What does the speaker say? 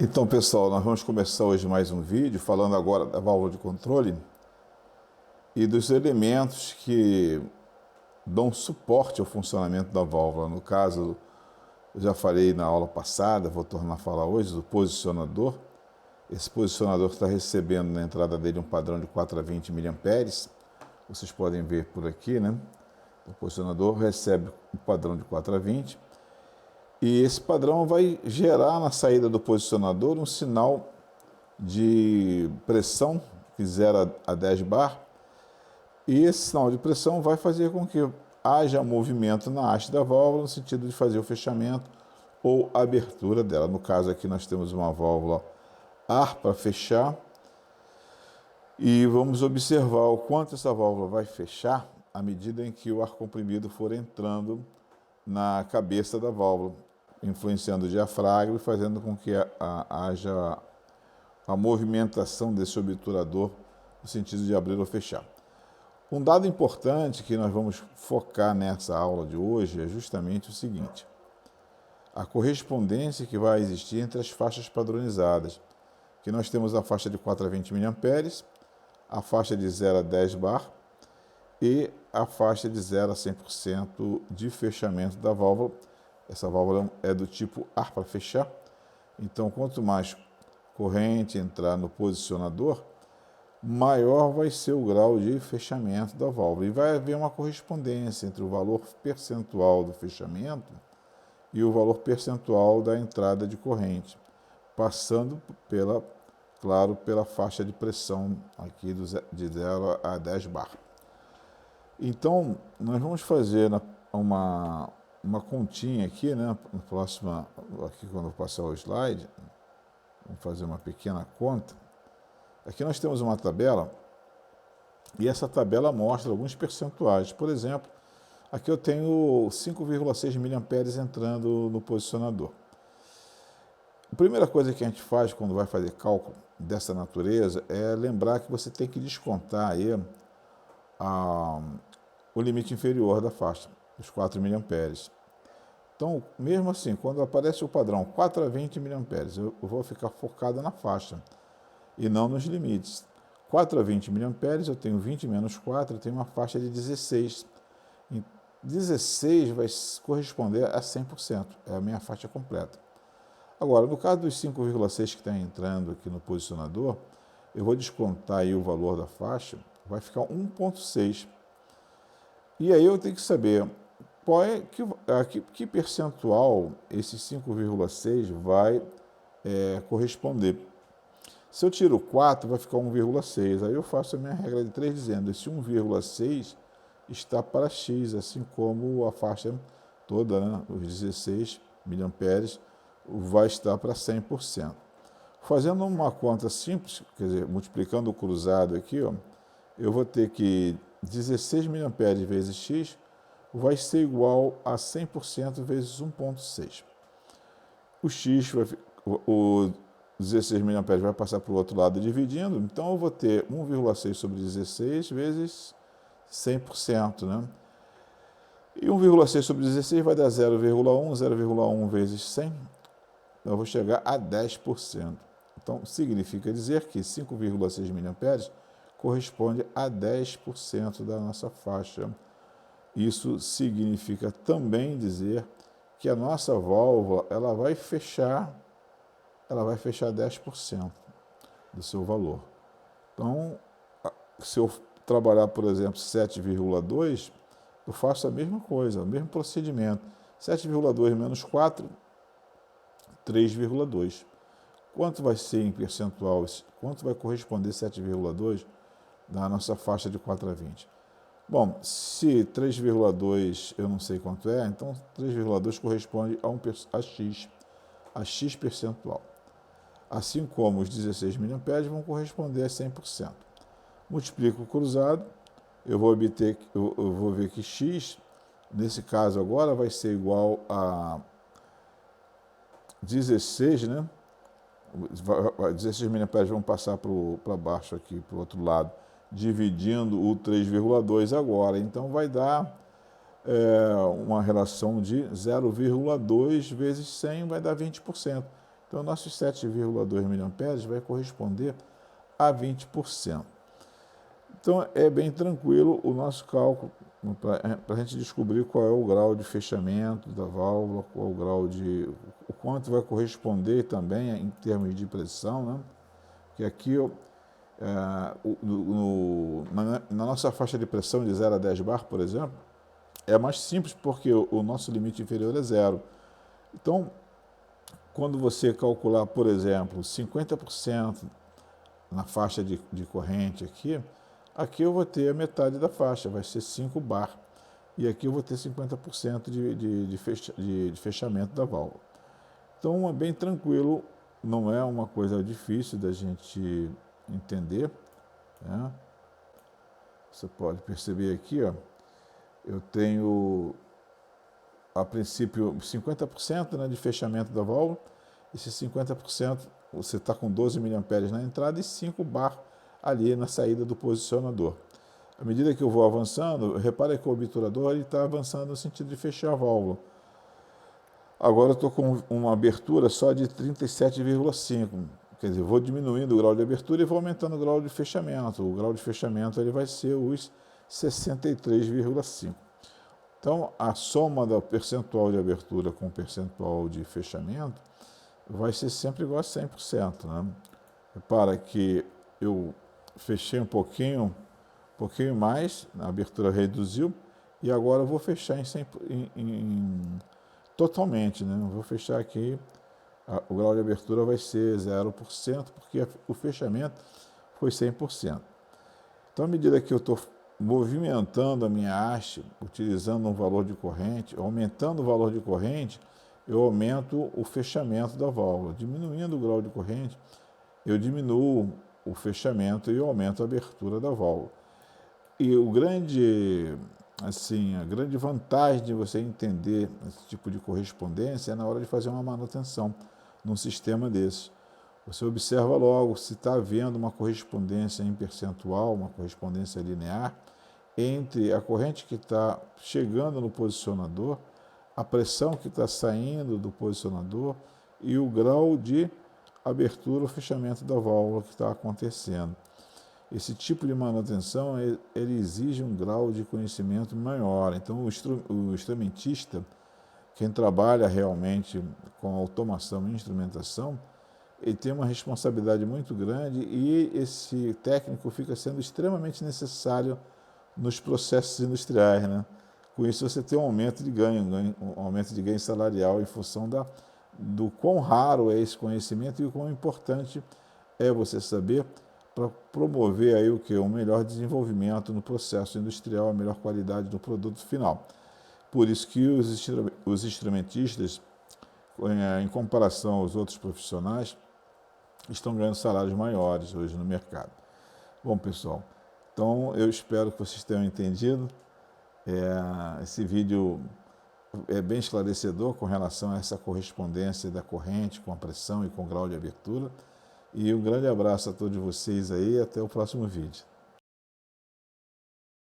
Então, pessoal, nós vamos começar hoje mais um vídeo falando agora da válvula de controle e dos elementos que dão suporte ao funcionamento da válvula. No caso, eu já falei na aula passada, vou tornar a falar hoje, do posicionador. Esse posicionador está recebendo na entrada dele um padrão de 4 a 20 miliamperes. Vocês podem ver por aqui, né? O posicionador recebe um padrão de 4 a 20. E esse padrão vai gerar na saída do posicionador um sinal de pressão de 0 a 10 bar. E esse sinal de pressão vai fazer com que haja movimento na haste da válvula no sentido de fazer o fechamento ou abertura dela. No caso aqui nós temos uma válvula ar para fechar e vamos observar o quanto essa válvula vai fechar à medida em que o ar comprimido for entrando na cabeça da válvula, influenciando o diafragma e fazendo com que haja a movimentação desse obturador no sentido de abrir ou fechar. Um dado importante que nós vamos focar nessa aula de hoje é justamente o seguinte: a correspondência que vai existir entre as faixas padronizadas, que nós temos a faixa de 4 a 20 mA, a faixa de 0 a 10 bar e a faixa de 0 a 100% de fechamento da válvula. Essa válvula é do tipo ar para fechar, então quanto mais corrente entrar no posicionador, maior vai ser o grau de fechamento da válvula. E vai haver uma correspondência entre o valor percentual do fechamento e o valor percentual da entrada de corrente, passando pela faixa de pressão aqui de 0 a 10 bar. Então, nós vamos fazer uma continha aqui, né? Na próxima, aqui quando eu passar o slide, vamos fazer uma pequena conta. Aqui nós temos uma tabela e essa tabela mostra alguns percentuais. Por exemplo, aqui eu tenho 5,6 miliamperes entrando no posicionador. A primeira coisa que a gente faz quando vai fazer cálculo dessa natureza é lembrar que você tem que descontar aí o limite inferior da faixa, os 4 miliamperes. Então, mesmo assim, quando aparece o padrão 4 a 20 miliamperes, eu vou ficar focado na faixa e não nos limites. 4 a 20 miliamperes, eu tenho 20 menos 4, eu tenho uma faixa de 16. 16 vai corresponder a 100%, é a minha faixa completa. Agora, no caso dos 5,6 que está entrando aqui no posicionador, eu vou descontar aí o valor da faixa, vai ficar 1,6. E aí eu tenho que saber que percentual esse 5,6 vai corresponder. Se eu tiro 4, vai ficar 1,6. Aí eu faço a minha regra de 3 dizendo esse 1,6 está para X, assim como a faixa toda, né, os 16 miliamperes, vai estar para 100%. Fazendo uma conta simples, quer dizer, multiplicando o cruzado aqui, ó, eu vou ter que 16 miliamperes vezes X vai ser igual a 100% vezes 1,6. O X, o 16 miliamperes vai passar para o outro lado dividindo, então eu vou ter 1,6 sobre 16 vezes 100%, né? E 1,6 sobre 16 vai dar 0,1, 0,1 vezes 100, eu vou chegar a 10%. Então, significa dizer que 5,6 miliamperes corresponde a 10% da nossa faixa. Isso significa também dizer que a nossa válvula ela vai fechar 10% do seu valor. Então, se eu trabalhar, por exemplo, 7,2, eu faço a mesma coisa, o mesmo procedimento. 7,2 menos 4, 3,2. Quanto vai ser em percentual? Quanto vai corresponder 7,2 da nossa faixa de 4 a 20? Bom, se 3,2 eu não sei quanto é, então 3,2 corresponde a X percentual. Assim como os 16 miliamperes vão corresponder a 100%. Multiplico o cruzado, eu vou ver que X, nesse caso agora, vai ser igual a 16, né? 16 miliamperes vão passar para baixo aqui, para o outro lado, dividindo o 3,2 agora. Então, vai dar uma relação de 0,2 vezes 100, vai dar 20%. Então, nossos 7,2 miliamperes vai corresponder a 20%. Então, é bem tranquilo o nosso cálculo para a gente descobrir qual é o grau de fechamento da válvula, qual é o grau de... o quanto vai corresponder também em termos de pressão, né? Que aqui, na nossa faixa de pressão de 0 a 10 bar, por exemplo, é mais simples porque o nosso limite inferior é 0. Então, quando você calcular, por exemplo, 50% na faixa de corrente aqui eu vou ter a metade da faixa, vai ser 5 bar. E aqui eu vou ter 50% de fechamento da válvula. Então é bem tranquilo, não é uma coisa difícil da gente entender, né? Você pode perceber aqui, ó, eu tenho a princípio 50%, né, de fechamento da válvula. Esse 50% você está com 12 miliamperes na entrada e 5 bar ali na saída do posicionador. À medida que eu vou avançando, repare que o obturador está avançando no sentido de fechar a válvula. Agora eu estou com uma abertura só de 37,5, quer dizer, vou diminuindo o grau de abertura e vou aumentando o grau de fechamento. O grau de fechamento ele vai ser os 63,5. Então, a soma do percentual de abertura com o percentual de fechamento vai ser sempre igual a 100%. Né? Repara que eu fechei um pouquinho mais, a abertura reduziu, e agora eu vou fechar totalmente. Né? Eu vou fechar aqui, o grau de abertura vai ser 0%, porque o fechamento foi 100%. Então, à medida que eu estou movimentando a minha haste, utilizando um valor de corrente, aumentando o valor de corrente, eu aumento o fechamento da válvula. Diminuindo o grau de corrente, eu diminuo o fechamento e eu aumento a abertura da válvula. E a grande vantagem de você entender esse tipo de correspondência é na hora de fazer uma manutenção num sistema desse. Você observa logo se está havendo uma correspondência em percentual, uma correspondência linear, entre a corrente que está chegando no posicionador, a pressão que está saindo do posicionador e o grau de abertura ou fechamento da válvula que está acontecendo. Esse tipo de manutenção ele exige um grau de conhecimento maior. Então, o instrumentista, quem trabalha realmente com automação e instrumentação, ele tem uma responsabilidade muito grande e esse técnico fica sendo extremamente necessário nos processos industriais, né? Com isso você tem um aumento de ganho salarial em função do quão raro é esse conhecimento e o quão importante é você saber para promover aí um melhor desenvolvimento no processo industrial, a melhor qualidade do produto final. Por isso que os instrumentistas, em comparação aos outros profissionais, estão ganhando salários maiores hoje no mercado. Bom, pessoal, então eu espero que vocês tenham entendido. Esse vídeo é bem esclarecedor com relação a essa correspondência da corrente com a pressão e com o grau de abertura. E um grande abraço a todos vocês aí e até o próximo vídeo.